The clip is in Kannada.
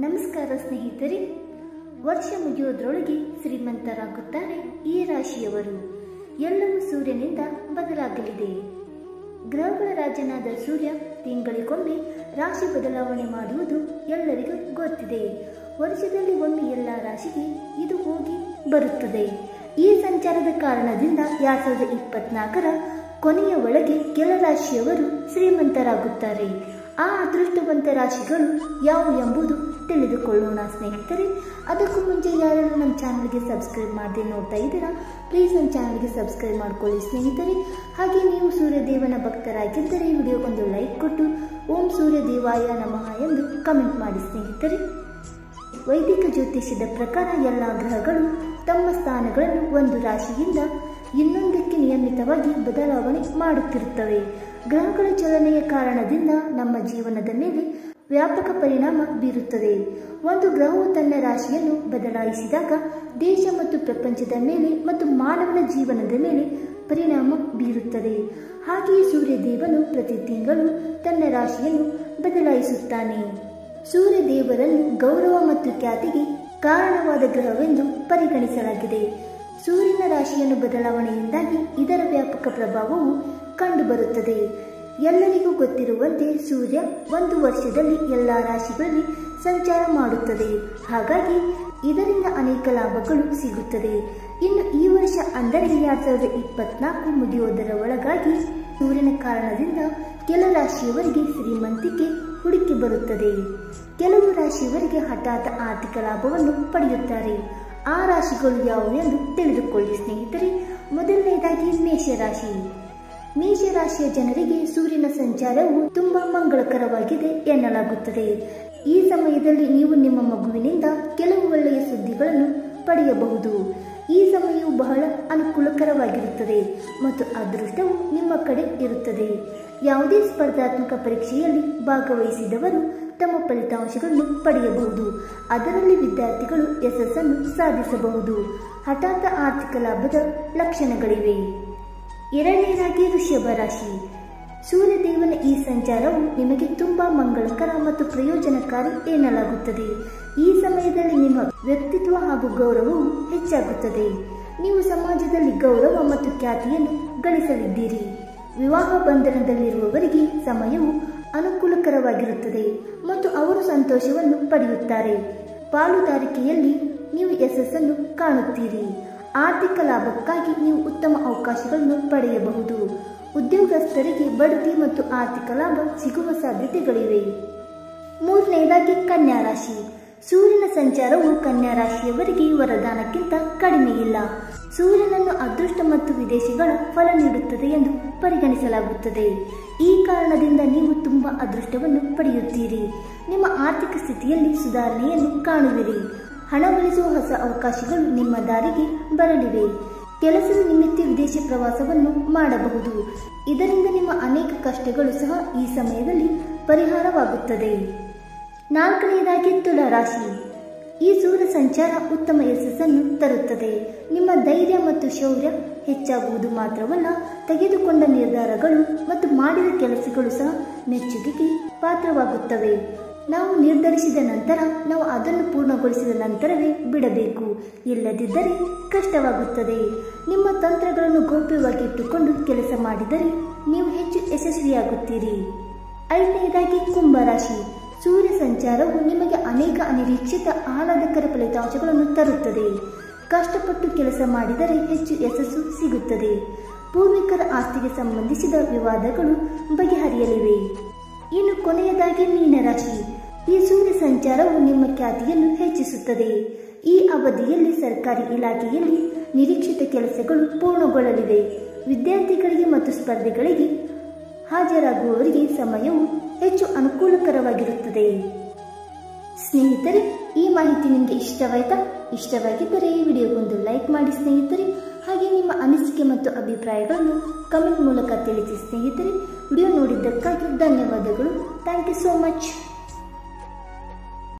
ನಮಸ್ಕಾರ ಸ್ನೇಹಿತರೆ, ವರ್ಷ ಮುಗಿಯೋದ್ರೊಳಗೆ ಶ್ರೀಮಂತರಾಗುತ್ತಾರೆ ಈ ರಾಶಿಯವರು. ಎಲ್ಲವೂ ಸೂರ್ಯನಿಂದ ಬದಲಾಗಲಿದೆ. ಗ್ರಹಗಳ ರಾಜನಾದ ಸೂರ್ಯ ತಿಂಗಳಿಗೊಮ್ಮೆ ರಾಶಿ ಬದಲಾವಣೆ ಮಾಡುವುದು ಎಲ್ಲರಿಗೂ ಗೊತ್ತಿದೆ. ವರ್ಷದಲ್ಲಿ ಒಮ್ಮೆ ಎಲ್ಲ ರಾಶಿಗೆ ಇದು ಹೋಗಿ ಬರುತ್ತದೆ. ಈ ಸಂಚಾರದ ಕಾರಣದಿಂದ 2024ರ ಕೊನೆಯ ಒಳಗೆ ಕೆಲ ರಾಶಿಯವರು ಶ್ರೀಮಂತರಾಗುತ್ತಾರೆ. ಆ ಅದೃಷ್ಟವಂತ ರಾಶಿಗಳು ಯಾವುವು ಎಂಬುದು ತಿಳಿದುಕೊಳ್ಳೋಣ ಸ್ನೇಹಿತರೆ. ಅದಕ್ಕೂ ಮುಂಚೆ ಯಾರೆಲ್ಲ ನಮ್ಮ ಚಾನಲ್ಗೆ ಸಬ್ಸ್ಕ್ರೈಬ್ ಮಾಡದೆ ನೋಡ್ತಾ ಇದ್ದೀರಾ, ಪ್ಲೀಸ್ ನಮ್ಮ ಚಾನಲ್ಗೆ ಸಬ್ಸ್ಕ್ರೈಬ್ ಮಾಡ್ಕೊಳ್ಳಿ ಸ್ನೇಹಿತರೆ. ಹಾಗೆ ನೀವು ಸೂರ್ಯದೇವನ ಭಕ್ತರಾಗಿದ್ದರೆ ಈ ವಿಡಿಯೋಗೊಂದು ಲೈಕ್ ಕೊಟ್ಟು ಓಂ ಸೂರ್ಯದೇವಾಯ ನಮಃ ಎಂದು ಕಮೆಂಟ್ ಮಾಡಿ ಸ್ನೇಹಿತರೆ. ವೈದಿಕ ಜ್ಯೋತಿಷ್ಯದ ಪ್ರಕಾರ ಎಲ್ಲ ಗ್ರಹಗಳು ತಮ್ಮ ಸ್ಥಾನಗಳನ್ನು ಒಂದು ರಾಶಿಯಿಂದ ಇನ್ನೊಂದಕ್ಕೆ ನಿಯಮಿತವಾಗಿ ಬದಲಾವಣೆ ಮಾಡುತ್ತಿರುತ್ತವೆ. ಗ್ರಹಗಳ ಚಲನೆಯ ಕಾರಣದಿಂದ ನಮ್ಮ ಜೀವನದ ಮೇಲೆ ವ್ಯಾಪಕ ಪರಿಣಾಮ ಬೀರುತ್ತದೆ. ಒಂದು ಗ್ರಹವು ತನ್ನ ರಾಶಿಯನ್ನು ಬದಲಾಯಿಸಿದಾಗ ದೇಶ ಮತ್ತು ಪ್ರಪಂಚದ ಮೇಲೆ ಮತ್ತು ಮಾನವನ ಜೀವನದ ಮೇಲೆ ಪರಿಣಾಮ ಬೀರುತ್ತದೆ. ಹಾಗೆಯೇ ಸೂರ್ಯದೇವನು ಪ್ರತಿ ತಿಂಗಳು ತನ್ನ ರಾಶಿಯನ್ನು ಬದಲಾಯಿಸುತ್ತಾನೆ. ಸೂರ್ಯದೇವರನ್ನು ಗೌರವ ಮತ್ತು ಖ್ಯಾತಿಗೆ ಕಾರಣವಾದ ಗ್ರಹವೆಂದು ಪರಿಗಣಿಸಲಾಗಿದೆ. ಸೂರ್ಯನ ರಾಶಿಯನ್ನು ಬದಲಾವಣೆಯಿಂದಾಗಿ ಇದರ ವ್ಯಾಪಕ ಪ್ರಭಾವವು ಕಂಡುಬರುತ್ತದೆ. ಎಲ್ಲರಿಗೂ ಗೊತ್ತಿರುವಂತೆ ಸೂರ್ಯ ಒಂದು ವರ್ಷದಲ್ಲಿ ಎಲ್ಲ ರಾಶಿಗಳಲ್ಲಿ ಸಂಚಾರ ಮಾಡುತ್ತದೆ. ಹಾಗಾಗಿ ಇದರಿಂದ ಅನೇಕ ಲಾಭಗಳು ಸಿಗುತ್ತದೆ. ಇನ್ನು ಈ ವರ್ಷ ಅಂದರೆ 2024 ಮುಗಿಯುವುದರ ಒಳಗಾಗಿ ಸೂರ್ಯನ ಕಾರಣದಿಂದ ಕೆಲ ರಾಶಿಯವರಿಗೆ ಶ್ರೀಮಂತಿಕೆ ಹುಡುಕಿ ಬರುತ್ತದೆ. ಕೆಲವು ರಾಶಿಯವರಿಗೆ ಹಠಾತ್ ಆರ್ಥಿಕ ಲಾಭವನ್ನು ಪಡೆಯುತ್ತಾರೆ. ಆ ರಾಶಿಗಳು ಯಾವುವು ಎಂದು ತಿಳಿದುಕೊಳ್ಳಿ ಸ್ನೇಹಿತರೆ. ಮೊದಲನೇದಾಗಿ ಮೇಷರಾಶಿ. ಮೇಷರಾಶಿಯ ಜನರಿಗೆ ಸೂರ್ಯನ ಸಂಚಾರವು ತುಂಬಾ ಮಂಗಳಕರವಾಗಿದೆ ಎನ್ನಲಾಗುತ್ತದೆ. ಈ ಸಮಯದಲ್ಲಿ ನೀವು ನಿಮ್ಮ ಮಗುವಿನಿಂದ ಕೆಲವು ಒಳ್ಳೆಯ ಸುದ್ದಿಗಳನ್ನು ಪಡೆಯಬಹುದು. ಈ ಸಮಯವು ಬಹಳ ಅನುಕೂಲಕರವಾಗಿರುತ್ತದೆ ಮತ್ತು ಅದೃಷ್ಟವು ನಿಮ್ಮ ಕಡೆ ಇರುತ್ತದೆ. ಯಾವುದೇ ಸ್ಪರ್ಧಾತ್ಮಕ ಪರೀಕ್ಷೆಯಲ್ಲಿ ಭಾಗವಹಿಸಿದವರು ತಮ್ಮ ಫಲಿತಾಂಶಗಳನ್ನು ಪಡೆಯಬಹುದು. ಅದರಲ್ಲಿ ವಿದ್ಯಾರ್ಥಿಗಳು ಯಶಸ್ಸನ್ನು ಸಾಧಿಸಬಹುದು. ಹಠಾತ್ ಆರ್ಥಿಕ ಲಾಭದ ಲಕ್ಷಣಗಳಿವೆ. ಎರಡನೇದಾಗಿ ವೃಷಭ ರಾಶಿ. ಸೂರ್ಯದೇವನ ಈ ಸಂಚಾರವು ನಿಮಗೆ ತುಂಬಾ ಮಂಗಳಕರ ಮತ್ತು ಪ್ರಯೋಜನಕಾರಿ ಎನ್ನಲಾಗುತ್ತದೆ. ಈ ಸಮಯದಲ್ಲಿ ನಿಮ್ಮ ವ್ಯಕ್ತಿತ್ವ ಹಾಗೂ ಗೌರವವು ಹೆಚ್ಚಾಗುತ್ತದೆ. ನೀವು ಸಮಾಜದಲ್ಲಿ ಗೌರವ ಮತ್ತು ಖ್ಯಾತಿಯನ್ನು ಗಳಿಸಲಿದ್ದೀರಿ. ವಿವಾಹ ಬಂಧನದಲ್ಲಿರುವವರಿಗೆ ಸಮಯವು ಅನುಕೂಲಕರವಾಗಿರುತ್ತದೆ ಮತ್ತು ಅವರು ಸಂತೋಷವನ್ನು ಪಡೆಯುತ್ತಾರೆ. ಪಾಲುದಾರಿಕೆಯಲ್ಲಿ ನೀವು ಯಶಸ್ಸನ್ನು ಕಾಣುತ್ತೀರಿ. ಆರ್ಥಿಕ ಲಾಭಕ್ಕಾಗಿ ನೀವು ಉತ್ತಮ ಅವಕಾಶಗಳನ್ನು ಪಡೆಯಬಹುದು. ಉದ್ಯೋಗಸ್ಥರಿಗೆ ಬಡ್ತಿ ಮತ್ತು ಆರ್ಥಿಕ ಲಾಭ ಸಿಗುವ ಸಾಧ್ಯತೆಗಳಿವೆ. ಮೂರನೆಯದಾಗಿ ಕನ್ಯಾ ರಾಶಿ. ಸೂರ್ಯನ ಸಂಚಾರವು ಕನ್ಯಾ ರಾಶಿಯವರಿಗೆ ವರದಾನಕ್ಕಿಂತ ಕಡಿಮೆಯಿಲ್ಲ. ಸೂರ್ಯನನ್ನು ಅದೃಷ್ಟ ಮತ್ತು ವಿದೇಶಗಳ ಫಲ ನೀಡುತ್ತದೆ ಎಂದು ಪರಿಗಣಿಸಲಾಗುತ್ತದೆ. ಈ ಕಾರಣದಿಂದ ನೀವು ತುಂಬಾ ಅದೃಷ್ಟವನ್ನು ಪಡೆಯುತ್ತೀರಿ. ನಿಮ್ಮ ಆರ್ಥಿಕ ಸ್ಥಿತಿಯಲ್ಲಿ ಸುಧಾರಣೆಯನ್ನು ಕಾಣುವಿರಿ. ಹಣ ಗಳಿಸುವ ಹೊಸ ಅವಕಾಶಗಳು ನಿಮ್ಮ ದಾರಿಗೆ ಬರಲಿವೆ. ಕೆಲಸದ ನಿಮಿತ್ತ ವಿದೇಶಿ ಪ್ರವಾಸವನ್ನು ಮಾಡಬಹುದು. ಇದರಿಂದ ನಿಮ್ಮ ಅನೇಕ ಕಷ್ಟಗಳು ಸಹ ಈ ಸಮಯದಲ್ಲಿ ಪರಿಹಾರವಾಗುತ್ತದೆ. ನಾಲ್ಕನೆಯದಾಗಿ ತುಲಾ ರಾಶಿ. ಈ ಸೂರ್ಯ ಸಂಚಾರ ಉತ್ತಮ ಯಶಸ್ಸನ್ನು ತರುತ್ತದೆ. ನಿಮ್ಮ ಧೈರ್ಯ ಮತ್ತು ಶೌರ್ಯ ಹೆಚ್ಚಾಗುವುದು ಮಾತ್ರವಲ್ಲ, ತೆಗೆದುಕೊಂಡ ನಿರ್ಧಾರಗಳು ಮತ್ತು ಮಾಡಿದ ಕೆಲಸಗಳು ಸಹ ಮೆಚ್ಚುಗೆಗೆ ಪಾತ್ರವಾಗುತ್ತವೆ. ನಾವು ನಿರ್ಧರಿಸಿದ ನಂತರ ನಾವು ಅದನ್ನು ಪೂರ್ಣಗೊಳಿಸಿದ ನಂತರವೇ ಬಿಡಬೇಕು, ಇಲ್ಲದಿದ್ದರೆ ಕಷ್ಟವಾಗುತ್ತದೆ. ನಿಮ್ಮ ತಂತ್ರಗಳನ್ನು ಗೌಪ್ಯವಾಗಿ ಇಟ್ಟುಕೊಂಡು ಕೆಲಸ ಮಾಡಿದರೆ ನೀವು ಹೆಚ್ಚು ಯಶಸ್ವಿಯಾಗುತ್ತೀರಿ. ಐದನೇದಾಗಿ ಕುಂಭರಾಶಿ. ಸೂರ್ಯ ಸಂಚಾರವು ನಿಮಗೆ ಅನೇಕ ಅನಿರೀಕ್ಷಿತ ಆಹ್ಲಾದಕರ ಫಲಿತಾಂಶಗಳನ್ನು ತರುತ್ತದೆ. ಕಷ್ಟಪಟ್ಟು ಕೆಲಸ ಮಾಡಿದರೆ ಹೆಚ್ಚು ಯಶಸ್ಸು ಸಿಗುತ್ತದೆ. ಪೂರ್ವಿಕರ ಆಸ್ತಿಗೆ ಸಂಬಂಧಿಸಿದ ವಿವಾದಗಳು ಬಗೆಹರಿಯಲಿವೆ. ಇನ್ನು ಕೊನೆಯದಾಗಿ ಮೀನರಾಶಿ. ಈ ಸೂರ್ಯ ಸಂಚಾರವು ನಿಮ್ಮ ಖ್ಯಾತಿಯನ್ನು ಹೆಚ್ಚಿಸುತ್ತದೆ. ಈ ಅವಧಿಯಲ್ಲಿ ಸರ್ಕಾರಿ ಇಲಾಖೆಯಲ್ಲಿ ನಿರೀಕ್ಷಿತ ಕೆಲಸಗಳು ಪೂರ್ಣಗೊಳ್ಳಲಿವೆ. ವಿದ್ಯಾರ್ಥಿಗಳಿಗೆ ಮತ್ತು ಸ್ಪರ್ಧೆಗಳಿಗೆ ಹಾಜರಾಗುವವರಿಗೆ ಸಮಯವು ಹೆಚ್ಚು ಅನುಕೂಲಕರವಾಗಿರುತ್ತದೆ. ಸ್ನೇಹಿತರೆ, ಈ ಮಾಹಿತಿ ನಿಮಗೆ ಇಷ್ಟವಾಯಿತಾ? ಇಷ್ಟವಾಗಿದ್ದರೆ ಈ ವಿಡಿಯೋಗೊಂದು ಲೈಕ್ ಮಾಡಿ ಸ್ನೇಹಿತರೆ. ಹಾಗೆ ನಿಮ್ಮ ಅನಿಸಿಕೆ ಮತ್ತು ಅಭಿಪ್ರಾಯಗಳನ್ನು ಕಮೆಂಟ್ ಮೂಲಕ ತಿಳಿಸಿ ಸ್ನೇಹಿತರೆ. ವಿಡಿಯೋ ನೋಡಿದ್ದಕ್ಕಾಗಿ ಧನ್ಯವಾದಗಳು. Thank you so much.